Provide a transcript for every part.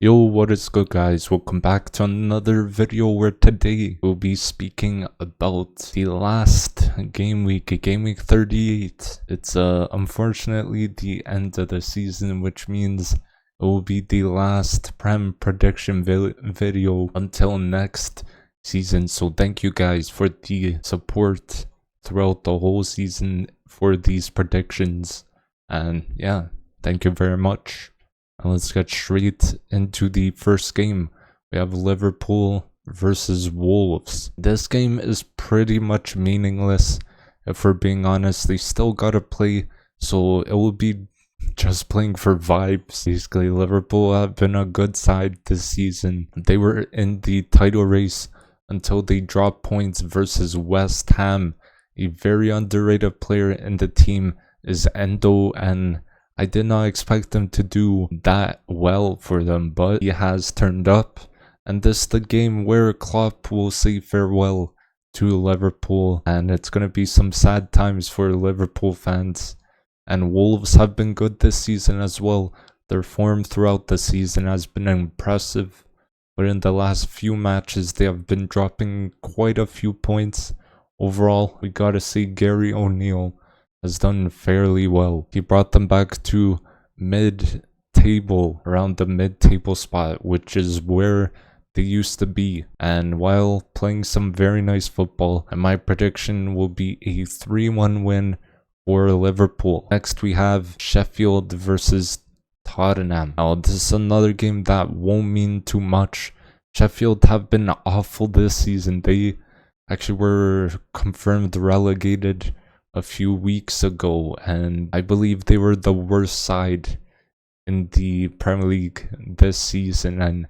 Yo, what is good guys? Welcome back to another video where today we'll be speaking about the last game week, game week 38. It's unfortunately the end of the season, which means it will be the last Prem prediction video until next season. So thank you guys for the support throughout the whole season for these predictions. And yeah, thank you very much. And let's get straight into the first game. We have Liverpool versus Wolves. This game is pretty much meaningless. If we're being honest, they still gotta play, so it will be just playing for vibes. Basically, Liverpool have been a good side this season. They were in the title race until they dropped points versus West Ham. A very underrated player in the team is Endo, and I did not expect him to do that well for them, but he has turned up. And this is the game where Klopp will say farewell to Liverpool, and it's going to be some sad times for Liverpool fans. And Wolves have been good this season as well. Their form throughout the season has been impressive, but in the last few matches they have been dropping quite a few points. Overall, we gotta say Gary O'Neill has done fairly well. He brought them back to mid-table, around the mid-table spot, which is where they used to be, and while playing some very nice football. And my prediction will be a 3-1 win for Liverpool. Next we have Sheffield versus Tottenham. Now this is another game that won't mean too much. Sheffield have been awful this season. They actually were confirmed relegated a few weeks ago, and I believe they were the worst side in the Premier League this season. And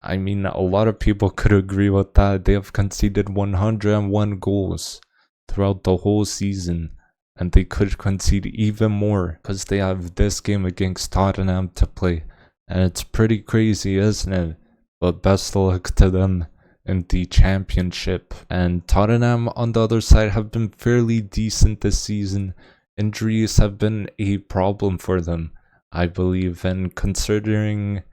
I mean, a lot of people could agree with that. They have conceded 101 goals throughout the whole season, and they could concede even more because they have this game against Tottenham to play, and it's pretty crazy, isn't it? But best of luck to them in the championship. And Tottenham on the other side have been fairly decent this season. Injuries have been a problem for them, I believe, and considering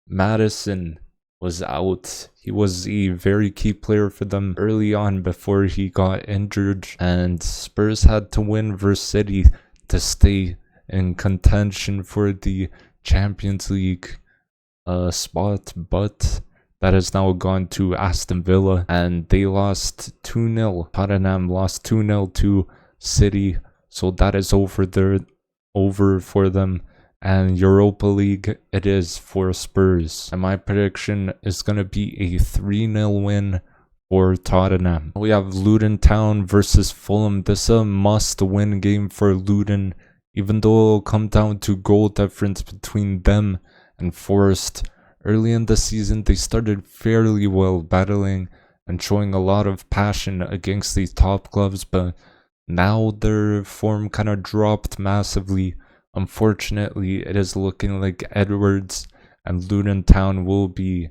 Maddison was out, he was a very key player for them early on before he got injured, and Spurs had to win versus City to stay in contention for the Champions League spot, but that has now gone to Aston Villa, and they lost 2-0. Tottenham lost 2-0 to City, so that is over for them. And Europa League it is for Spurs. And my prediction is going to be a 3-0 win for Tottenham. We have Luton Town versus Fulham. This is a must-win game for Luton, even though it will come down to goal difference between them and Forest. Early in the season, they started fairly well, battling and showing a lot of passion against these top clubs, but now their form kind of dropped massively. Unfortunately, it is looking like Edwards and Luton Town will be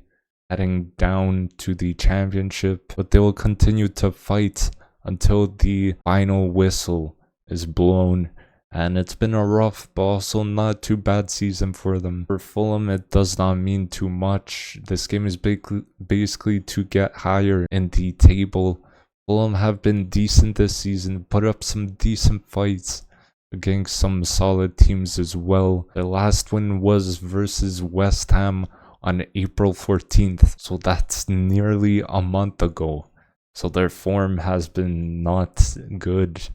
heading down to the championship, but they will continue to fight until the final whistle is blown. And it's been a rough but also not too bad season for them. For Fulham, it does not mean too much. This game is basically to get higher in the table. Fulham have been decent this season, put up some decent fights against some solid teams as well. Their last win was versus West Ham on April 14th, so that's nearly a month ago. So their form has been not good.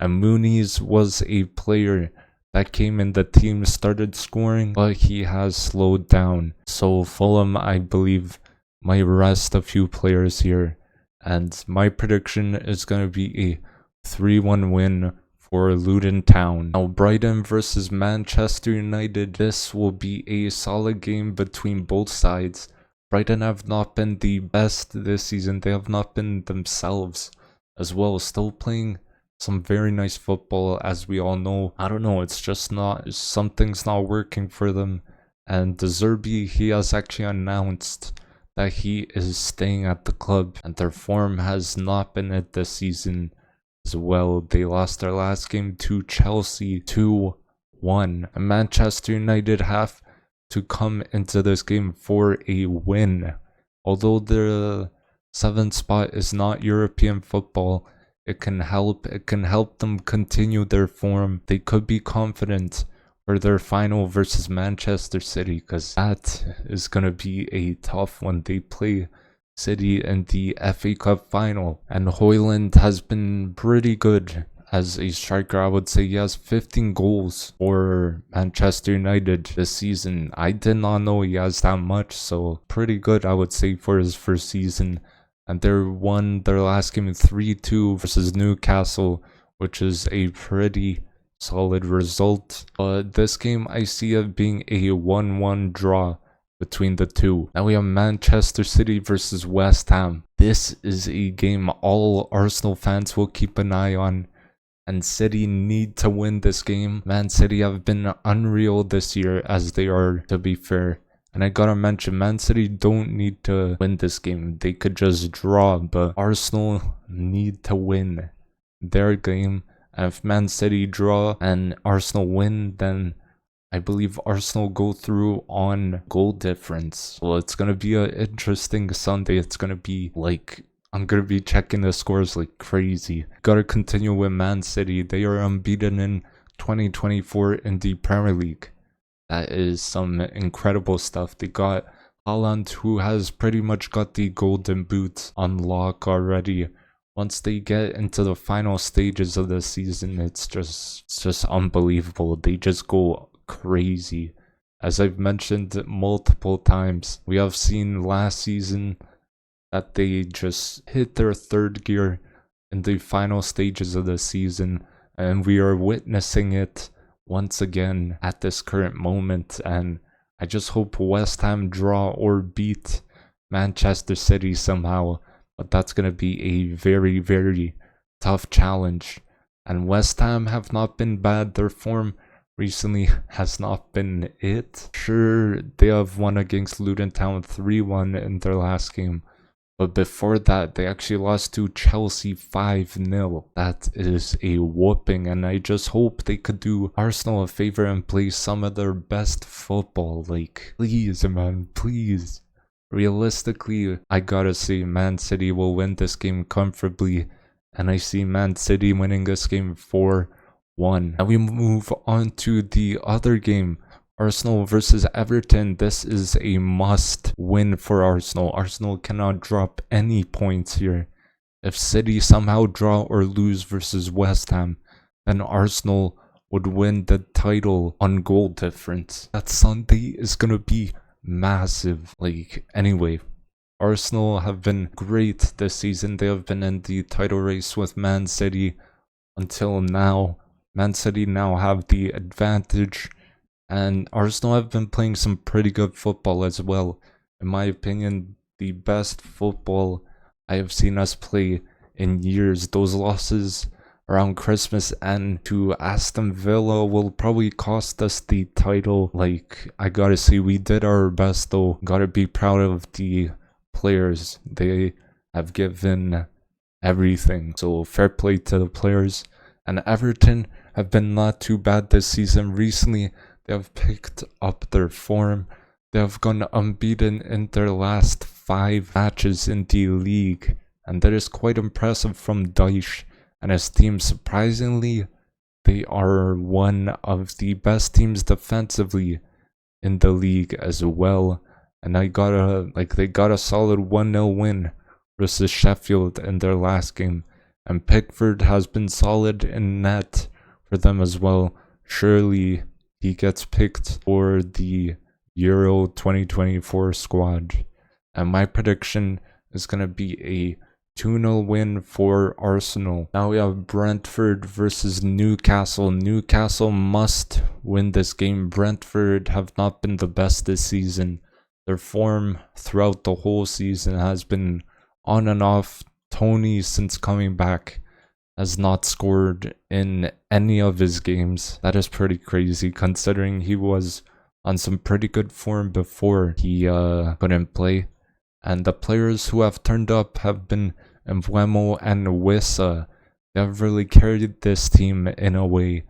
And Muniz was a player that came in the team, started scoring, but he has slowed down. So Fulham, I believe, might rest a few players here. And my prediction is going to be a 3-1 win for Luton Town. Now Brighton versus Manchester United. This will be a solid game between both sides. Brighton have not been the best this season. They have not been themselves as well. Still playing some very nice football, as we all know. I don't know, it's just not, something's not working for them. And De Zerbi, he has actually announced that he is staying at the club, and their form has not been it this season as well. They lost their last game to Chelsea 2-1. And Manchester United have to come into this game for a win. Although the 7th spot is not European football, it can help them continue their form. They could be confident for their final versus Manchester City, because that is going to be a tough one. They play City in the FA Cup final, and Højlund has been pretty good as a striker. I would say he has 15 goals for Manchester United this season. I did not know he has that much, so pretty good, I would say, for his first season. And they won their last game 3-2 versus Newcastle, which is a pretty solid result. But this game, I see it being a 1-1 draw between the two. Now we have Manchester City versus West Ham. This is a game all Arsenal fans will keep an eye on, and City need to win this game. Man City have been unreal this year, as they are, to be fair. And I gotta mention, Man City don't need to win this game. They could just draw, but Arsenal need to win their game. And if Man City draw and Arsenal win, then I believe Arsenal go through on goal difference. Well, it's gonna be an interesting Sunday. It's gonna be like, I'm gonna be checking the scores like crazy. Gotta continue with Man City. They are unbeaten in 2024 in the Premier League. That is some incredible stuff. They got Haaland, who has pretty much got the golden boot on lock already. Once they get into the final stages of the season, it's just unbelievable. They just go crazy. As I've mentioned multiple times, we have seen last season that they just hit their third gear in the final stages of the season, and we are witnessing it once again at this current moment. And I just hope West Ham draw or beat Manchester City somehow, but that's going to be a very, very tough challenge. And West Ham have not been bad. Their form recently has not been it. Sure, they have won against Luton Town 3-1 in their last game, but before that, they actually lost to Chelsea 5-0. That is a whooping, and I just hope they could do Arsenal a favor and play some of their best football. Like, please, man, please. Realistically, I gotta say Man City will win this game comfortably, and I see Man City winning this game 4-1. Now we move on to the other game, Arsenal versus Everton. This is a must win for Arsenal. Arsenal cannot drop any points here. If City somehow draw or lose versus West Ham, then Arsenal would win the title on goal difference. That Sunday is gonna be massive. Like, anyway, Arsenal have been great this season. They have been in the title race with Man City until now. Man City now have the advantage, and Arsenal have been playing some pretty good football as well. In my opinion, the best football I have seen us play in years. Those losses around Christmas and to Aston Villa will probably cost us the title. Like, I gotta say, we did our best though. Gotta be proud of the players. They have given everything. So fair play to the players. And Everton have been not too bad this season. Recently, they have picked up their form. They have gone unbeaten in their last 5 matches in the league, and that is quite impressive from Dyche and his team. Surprisingly, they are one of the best teams defensively in the league as well. And they got a solid 1-0 win versus Sheffield in their last game. And Pickford has been solid in net for them as well. Surely he gets picked for the Euro 2024 squad. And my prediction is going to be a 2-0 win for Arsenal. Now we have Brentford versus Newcastle. Newcastle must win this game. Brentford have not been the best this season. Their form throughout the whole season has been on and off. Tony, since coming back, has not scored in any of his games. That is pretty crazy considering he was on some pretty good form before he couldn't play. And the players who have turned up have been Mbeumo and Wissa. They have really carried this team in a way.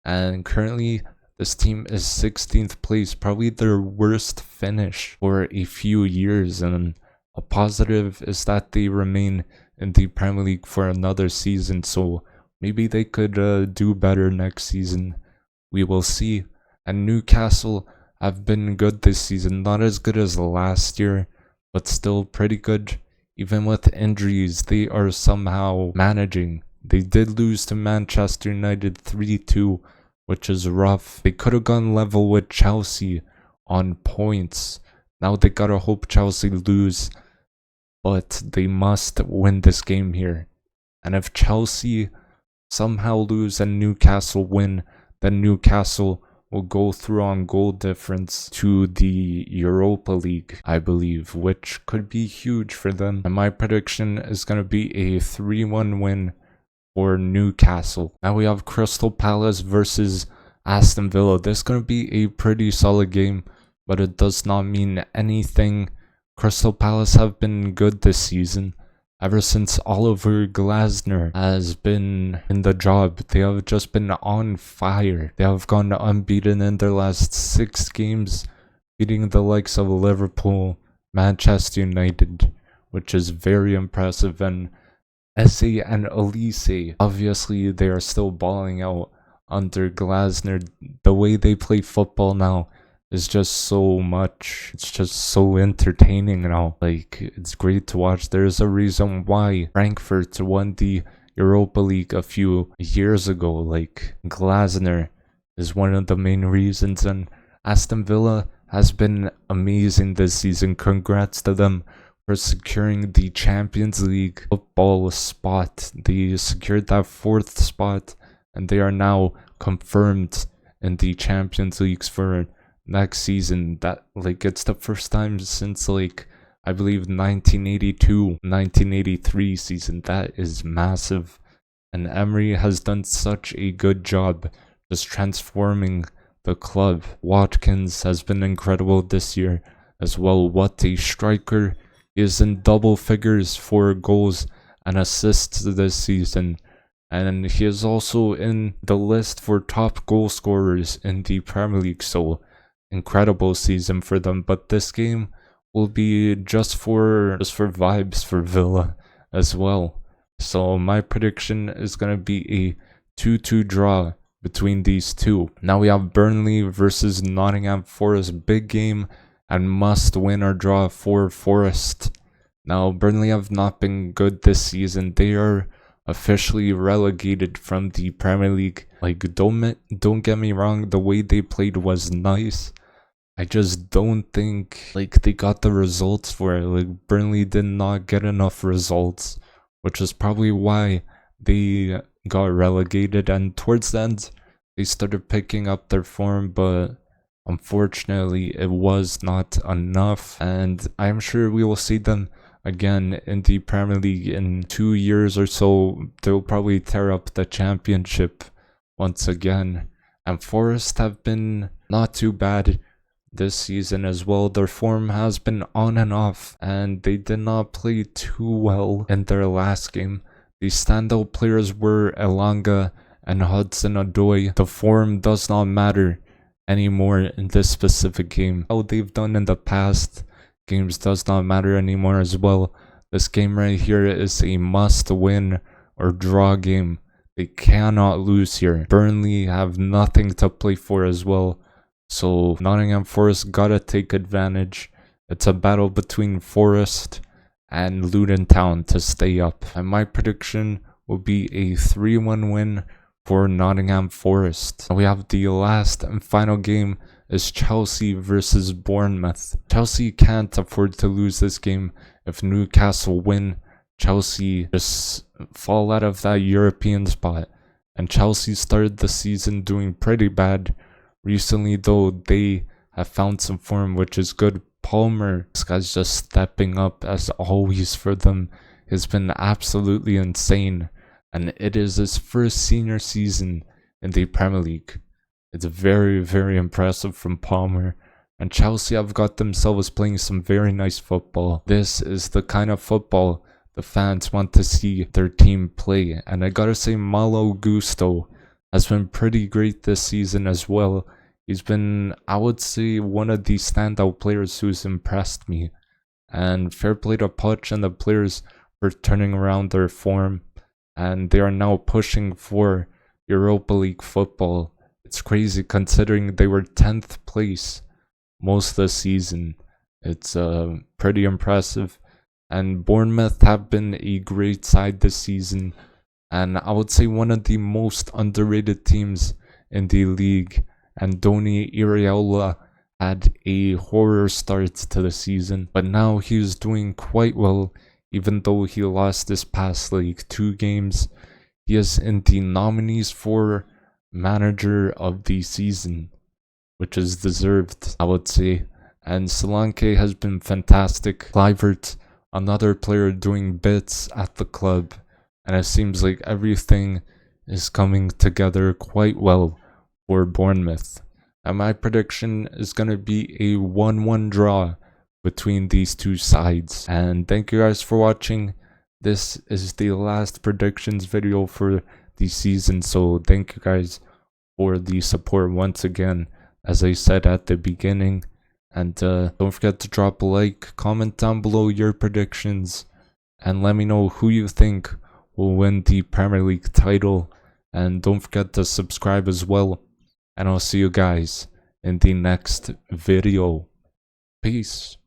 And currently, This team is 16th place, probably their worst finish for a few years, and a positive is that they remain in the Premier League for another season, so maybe they could do better next season. We will see. And Newcastle have been good this season, not as good as last year, but still pretty good. Even with injuries, they are somehow managing. They did lose to Manchester United 3-2, which is rough. They could have gone level with Chelsea on points. Now they gotta hope Chelsea lose, but they must win this game here. And if Chelsea somehow lose and Newcastle win, then Newcastle will go through on goal difference to the Europa League, I believe, which could be huge for them. And my prediction is going to be a 3-1 win for Newcastle. Now we have Crystal Palace versus Aston Villa. This is going to be a pretty solid game, but it does not mean anything. Crystal Palace have been good this season. Ever since Oliver Glasner has been in the job, they have just been on fire. They have gone unbeaten in their last 6 games, beating the likes of Liverpool, Manchester United, which is very impressive. And Eze and Elise, obviously they are still balling out under Glasner. The way they play football now is just so much. It's just so entertaining now. Like, it's great to watch. There's a reason why Frankfurt won the Europa League a few years ago. Like, Glasner is one of the main reasons, and Aston Villa has been amazing this season. Congrats to them for securing the Champions League football spot. They secured that 4th spot, and they are now confirmed in the Champions Leagues for next season. That, like, it's the first time since, like, I believe 1982-1983 season. That is massive, and Emery has done such a good job just transforming the club. Watkins has been incredible this year as well. What a striker. He is in double figures for goals and assists this season, and he is also in the list for top goal scorers in the Premier League. So incredible season for them, but this game will be just for vibes for Villa as well. So my prediction is going to be a 2-2 draw between these two. Now we have Burnley versus Nottingham Forest. Big game and must win or draw for Forest. Now Burnley have not been good this season. They are officially relegated from the Premier League. Like, don't get me wrong, the way they played was nice. I just don't think, like, they got the results for it. Like, Burnley did not get enough results, which is probably why they got relegated. And towards the end, they started picking up their form, but unfortunately, it was not enough. And I'm sure we will see them again in the Premier League in 2 years or so. They'll probably tear up the championship once again. And Forest have been not too bad this season as well. Their form has been on and off, and they did not play too well in their last game. The standout players were Elanga and Hudson-Odoi. The form does not matter anymore in this specific game. How they've done in the past games does not matter anymore as well. This game right here is a must win or draw game. They cannot lose here. Burnley have nothing to play for as well, so Nottingham Forest gotta take advantage. It's a battle between Forest and Luton Town to stay up, and my prediction will be a 3-1 win for Nottingham Forest. We have the last and final game is Chelsea versus Bournemouth. Chelsea can't afford to lose this game. If Newcastle win, Chelsea just fall out of that European spot. And Chelsea started the season doing pretty bad. Recently though, they have found some form, which is good. Palmer, this guy's just stepping up as always for them. He's been absolutely insane, and it is his first senior season in the Premier League. It's very, very impressive from Palmer, and Chelsea have got themselves playing some very nice football. This is the kind of football the fans want to see their team play, and I gotta say Malo Gusto has been pretty great this season as well. He's been, I would say, one of the standout players who's impressed me. And fair play to Poch and the players for turning around their form. And they are now pushing for Europa League football. It's crazy considering they were 10th place most of the season. It's pretty impressive. And Bournemouth have been a great side this season. And I would say one of the most underrated teams in the league. And Doni Iraola had a horror start to the season, but now he's doing quite well, even though he lost this past like 2 games. He is in the nominees for manager of the season, which is deserved, I would say. And Solanke has been fantastic. Clivert, another player doing bits at the club, and it seems like everything is coming together quite well for Bournemouth. And my prediction is going to be a 1-1 draw between these two sides. And thank you guys for watching. This is the last predictions video for the season, so thank you guys for the support once again, as I said at the beginning. And don't forget to drop a like, comment down below your predictions, and let me know who you think will win the Premier League title. And don't forget to subscribe as well. And I'll see you guys in the next video. Peace.